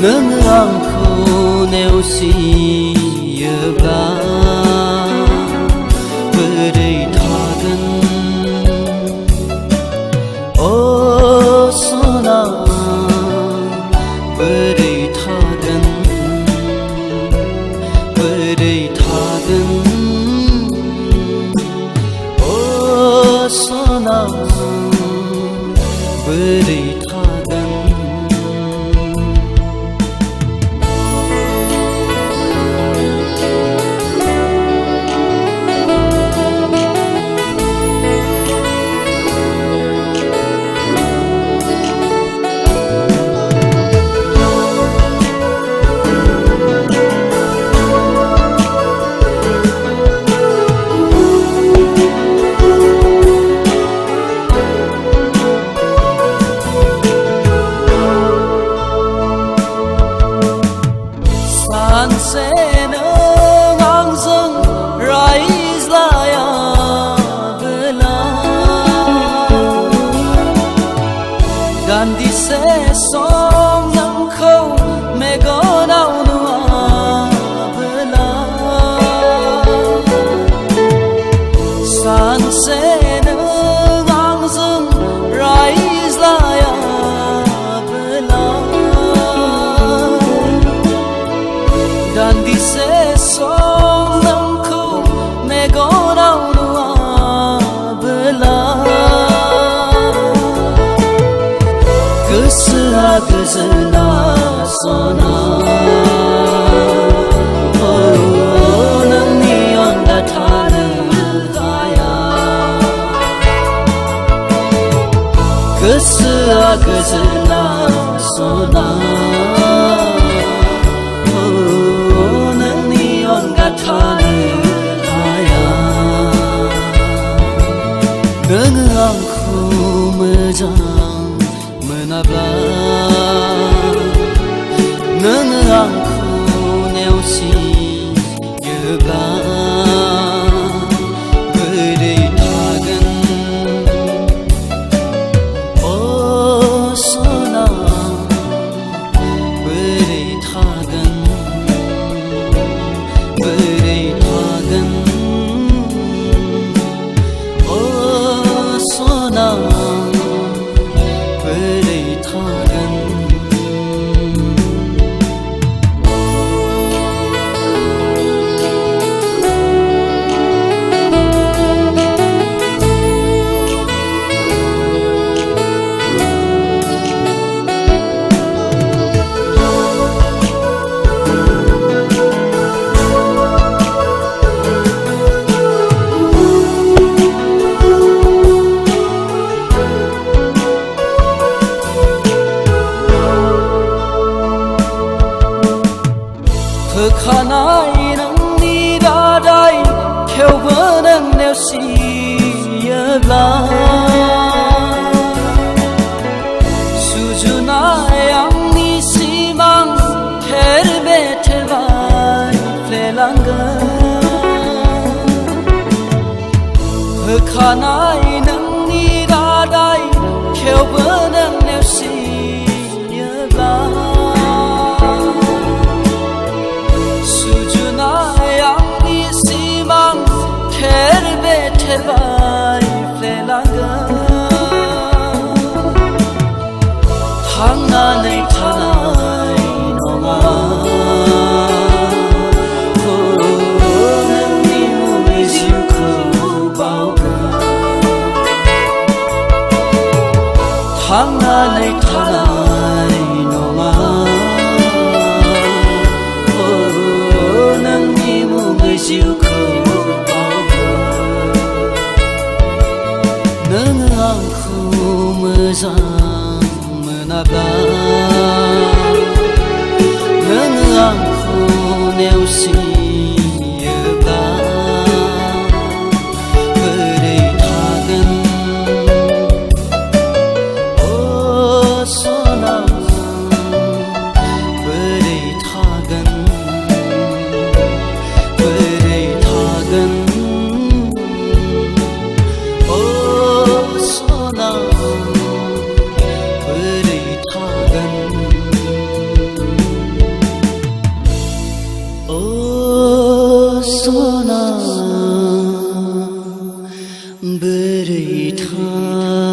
nâng angkho neo siyabla beri thagan o sona beri thagan o sona beri thagan Gandhi se som nang khâu me go nau nua bela san se nang zung rise la ya bela Gandhi se som nang khâu me go nau nua bela Gazana sona oh nani onda thana gaya gazana sona oh nani onda thana gaya nang angkho mejang menabla nâng angkho neo siyabla beri thagan o sona beri thagan o sona beri thagan khanai nang ni da dai kheu bơ nang neo siyabla sujuna yang ni simang kher be therbai flelanga khanai nang ni da dai kheu bơ nang neo siyabla Terbai flelanga thangna nei thanai nonga ko nani mo meju ko bauga thangna nei thanai nonga ko nani mo meju ko nâng angkho mejang menabla nâng angkho neo siyabla beri thagan o sona beri thagan beri thagan O sona beri tha